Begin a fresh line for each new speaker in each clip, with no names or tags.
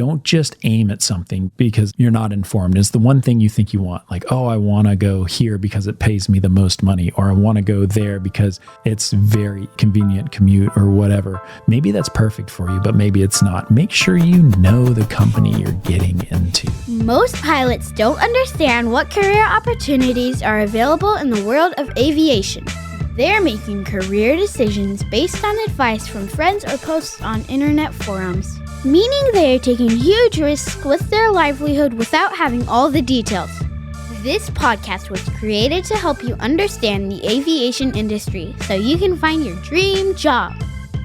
Don't just aim at something because you're not informed. It's the one thing you think you want. Like, oh, I want to go here because it pays me the most money, or I want to go there because it's very convenient commute or whatever. Maybe that's perfect for you, but maybe it's not. Make sure you know the company you're getting into.
Most pilots don't understand what career opportunities are available in the world of aviation. They're making career decisions based on advice from friends or posts on internet forums, meaning they are taking huge risks with their livelihood without having all the details. This podcast was created to help you understand the aviation industry so you can find your dream job.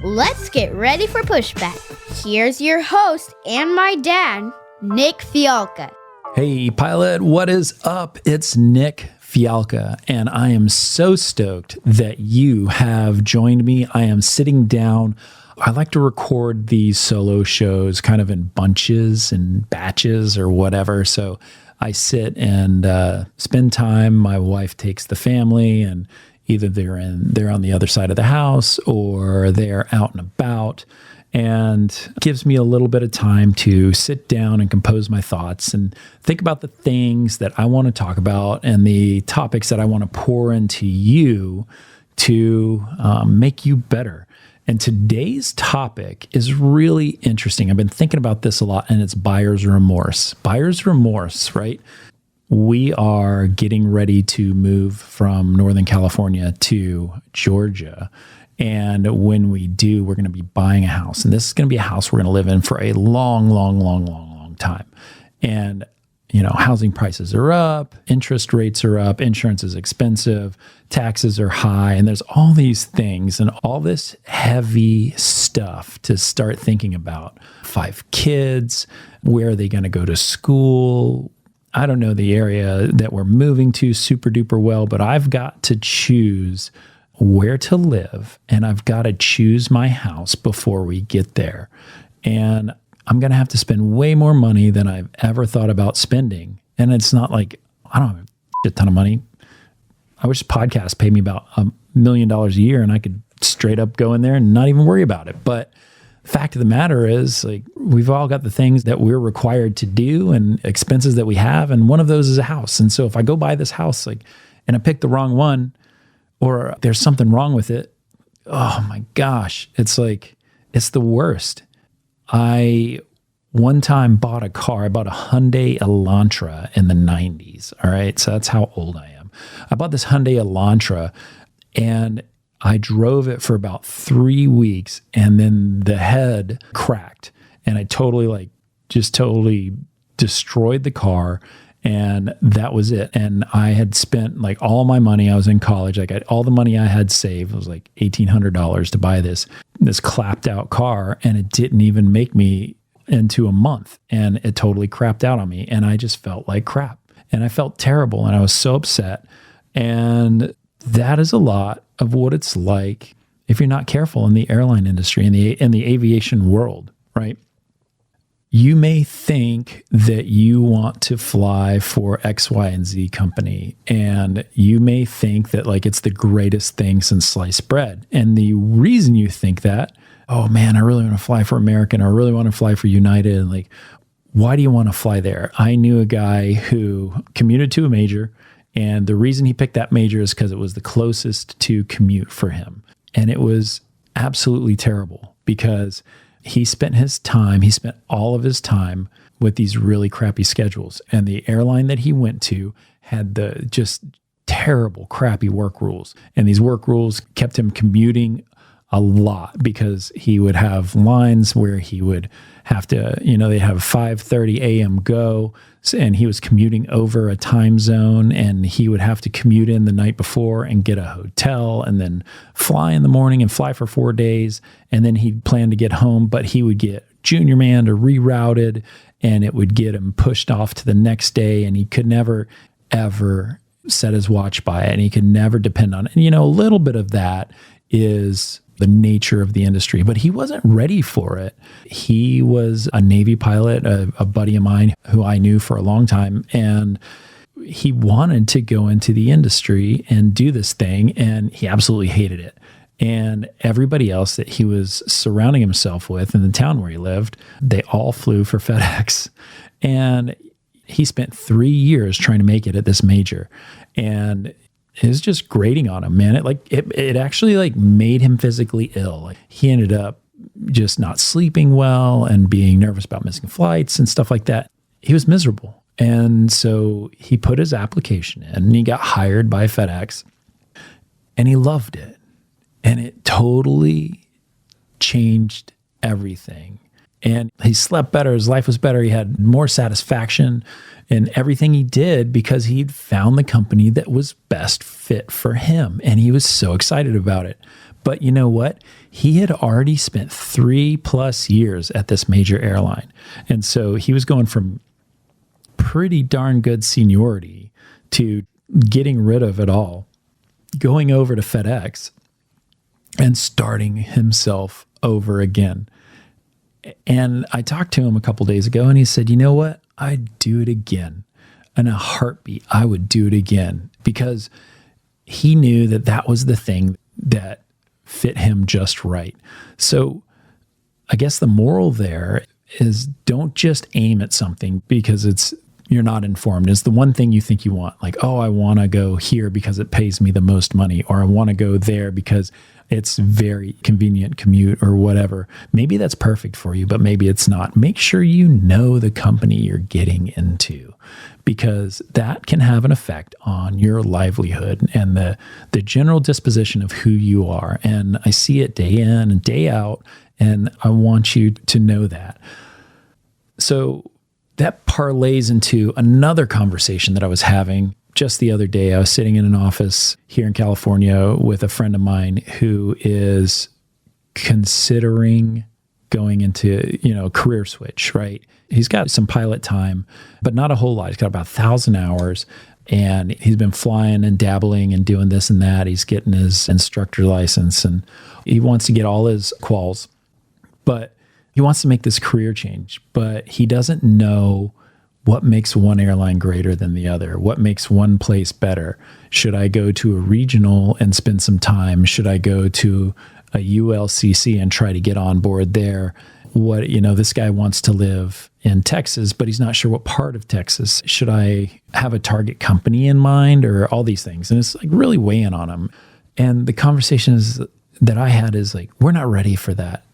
Let's get ready for Pushback. Here's your host and my dad, Nick Fialka.
Hey, pilot, what is up? It's Nick Fialka, and I am so stoked that you have joined me. I am sitting down. I like to record these solo shows kind of in bunches and batches or whatever. So I sit and spend time. My wife takes the family, and either they're on the other side of the house or they're out and about, and gives me a little bit of time to sit down and compose my thoughts and think about the things that I want to talk about and the topics that I want to pour into you to make you better. And today's topic is really interesting. I've been thinking about this a lot, and it's buyer's remorse. Buyer's remorse, right? We are getting ready to move from Northern California to Georgia. And when we do, we're going to be buying a house. And this is going to be a house we're going to live in for a long time. And, you know, housing prices are up, interest rates are up, insurance is expensive, taxes are high, and there's all these things and all this heavy stuff to start thinking about. 5 kids, where are they going to go to school? I don't know the area that we're moving to super duper well, but I've got to choose where to live, and I've got to choose my house before we get there. And I'm going to have to spend way more money than I've ever thought about spending. And it's not like I don't have a shit ton of money. I wish podcasts paid me about $1 million a year and I could straight up go in there and not even worry about it. But the fact of the matter is, like, we've all got the things that we're required to do and expenses that we have. And one of those is a house. And so if I go buy this house, like, and I pick the wrong one, or there's something wrong with it, oh my gosh, it's like, it's the worst. I one time bought a car. I bought a Hyundai Elantra in the 90s. All right. So that's how old I am. I bought this Hyundai Elantra, and I drove it for about 3 weeks, and then the head cracked, and I totally destroyed the car. And that was it. And I had spent like all my money. I was in college. I got all the money I had saved. It was like $1,800 to buy this clapped out car. And it didn't even make me into a month. And it totally crapped out on me. And I just felt like crap. And I felt terrible. And I was so upset. And that is a lot of what it's like if you're not careful in the airline industry, in the aviation world, right? You may think that you want to fly for X, Y, and Z company, and you may think that like it's the greatest thing since sliced bread. And the reason you think that, oh man, I really want to fly for American, or I really want to fly for United, and like, why do you want to fly there? I knew a guy who commuted to a major, and the reason he picked that major is because it was the closest to commute for him. And it was absolutely terrible because he spent all of his time with these really crappy schedules. And the airline that he went to had the just terrible, crappy work rules. And these work rules kept him commuting a lot because he would have lines where he would have to, they have 5:30 a.m. go, and he was commuting over a time zone, and he would have to commute in the night before and get a hotel and then fly in the morning and fly for 4 days. And then he'd plan to get home, but he would get junior manned or rerouted, and it would get him pushed off to the next day, and he could never, ever set his watch by it, and he could never depend on it. And, a little bit of that is the nature of the industry, but he wasn't ready for it. He was a Navy pilot, a buddy of mine who I knew for a long time, and he wanted to go into the industry and do this thing, and he absolutely hated it. And everybody else that he was surrounding himself with in the town where he lived, they all flew for FedEx. And he spent 3 years trying to make it at this major. And it was just grating on him, man. It actually like made him physically ill. Like, he ended up just not sleeping well and being nervous about missing flights and stuff like that. He was miserable. And so he put his application in and he got hired by FedEx and he loved it. And it totally changed everything. And he slept better. His life was better. He had more satisfaction in everything he did because he'd found the company that was best fit for him. And he was so excited about it. But you know what? He had already spent 3+ years at this major airline. And so he was going from pretty darn good seniority to getting rid of it all, going over to FedEx and starting himself over again. And I talked to him a couple days ago and he said, you know what? I'd do it again. In a heartbeat, I would do it again, because he knew that that was the thing that fit him just right. So I guess the moral there is, don't just aim at something because you're not informed. It's the one thing you think you want. Like, oh, I want to go here because it pays me the most money, or I want to go there because it's very convenient commute or whatever. Maybe that's perfect for you, but maybe it's not. Make sure you know the company you're getting into, because that can have an effect on your livelihood and the general disposition of who you are. And I see it day in and day out, and I want you to know that. So that parlays into another conversation that I was having just the other day. I was sitting in an office here in California with a friend of mine who is considering going into, career switch, right? He's got some pilot time, but not a whole lot. He's got about 1,000 hours, and he's been flying and dabbling and doing this and that. He's getting his instructor license and he wants to get all his quals, but he wants to make this career change, but he doesn't know what makes one airline greater than the other. What makes one place better? Should I go to a regional and spend some time? Should I go to a ULCC and try to get on board there? This guy wants to live in Texas, but he's not sure what part of Texas. Should I have a target company in mind, or all these things? And it's like really weighing on him. And the conversations that I had is like, we're not ready for that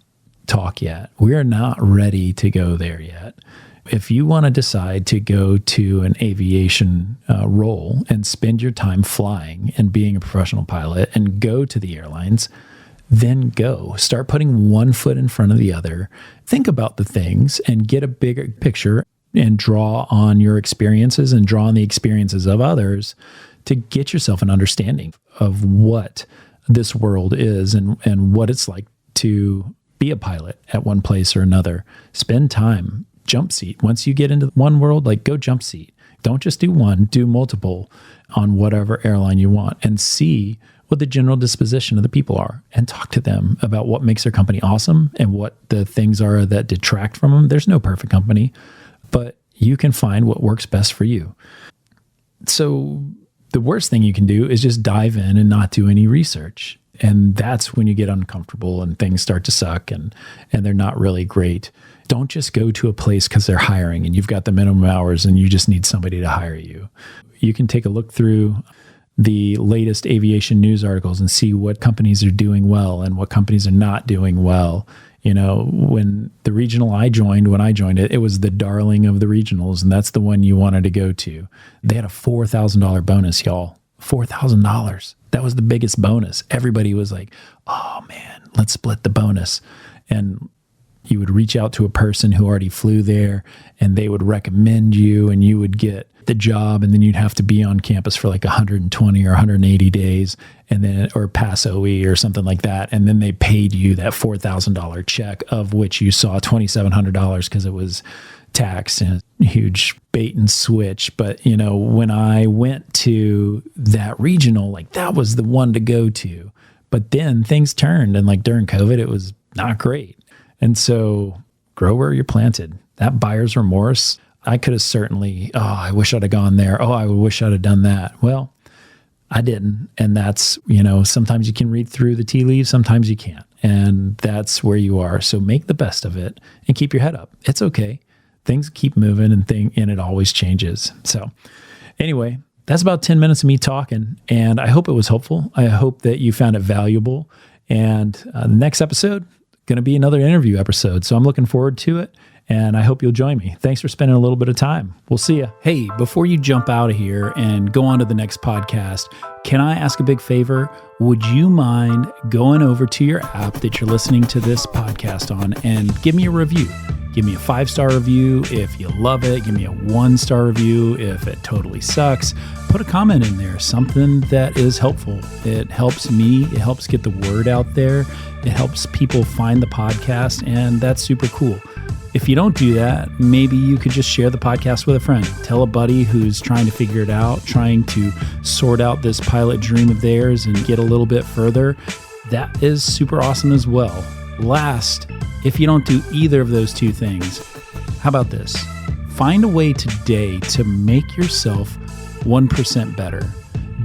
talk yet. We're not ready to go there yet. If you want to decide to go to an aviation role and spend your time flying and being a professional pilot and go to the airlines, then go. Start putting one foot in front of the other. Think about the things and get a bigger picture and draw on your experiences and draw on the experiences of others to get yourself an understanding of what this world is and what it's like to be a pilot at one place or another. Spend time. Jump seat. Once you get into one world, go jump seat. Don't just do one, do multiple on whatever airline you want, and see what the general disposition of the people are, and talk to them about what makes their company awesome and what the things are that detract from them. There's no perfect company, but you can find what works best for you. So the worst thing you can do is just dive in and not do any research. And that's when you get uncomfortable and things start to suck and they're not really great. Don't just go to a place because they're hiring and you've got the minimum hours and you just need somebody to hire you. You can take a look through the latest aviation news articles and see what companies are doing well and what companies are not doing well. When the regional when I joined it, it was the darling of the regionals, and that's the one you wanted to go to. They had a $4,000 bonus, y'all. $4,000. That was the biggest bonus. Everybody was like, oh man, let's split the bonus. And you would reach out to a person who already flew there and they would recommend you and you would get the job, and then you'd have to be on campus for 120 or 180 days and then, or pass OE or something like that. And then they paid you that $4,000 check, of which you saw $2,700 because it was tax and a huge bait and switch. But when I went to that regional, that was the one to go to. But then things turned, and during COVID, it was not great. And so grow where you're planted. That buyer's remorse, I could have certainly, I wish I'd have gone there. Oh, I wish I'd have done that. Well, I didn't. And that's, sometimes you can read through the tea leaves, sometimes you can't. And that's where you are. So make the best of it and keep your head up. It's okay. Things keep moving and it always changes. So anyway, that's about 10 minutes of me talking, and I hope it was helpful. I hope that you found it valuable. And the next episode, going to be another interview episode. So I'm looking forward to it, and I hope you'll join me. Thanks for spending a little bit of time. We'll see you. Hey, before you jump out of here and go on to the next podcast, can I ask a big favor? Would you mind going over to your app that you're listening to this podcast on and give me a review? Give me a 5-star review if you love it. Give me a 1-star review if it totally sucks. Put a comment in there, something that is helpful. It helps me. It helps get the word out there. It helps people find the podcast, and that's super cool. If you don't do that, maybe you could just share the podcast with a friend. Tell a buddy who's trying to figure it out, trying to sort out this pilot dream of theirs and get a little bit further. That is super awesome as well. Last, if you don't do either of those two things, how about this? Find a way today to make yourself 1% better.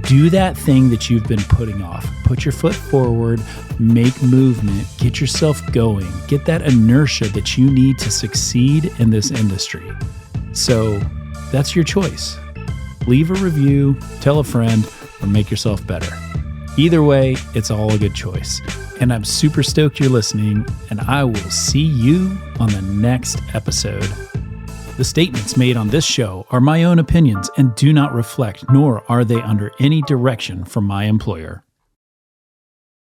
Do that thing that you've been putting off. Put your foot forward, make movement, get yourself going, get that inertia that you need to succeed in this industry. So that's your choice. Leave a review, tell a friend, or make yourself better. Either way, it's all a good choice. And I'm super stoked you're listening, and I will see you on the next episode. The statements made on this show are my own opinions and do not reflect, nor are they under any direction from my employer.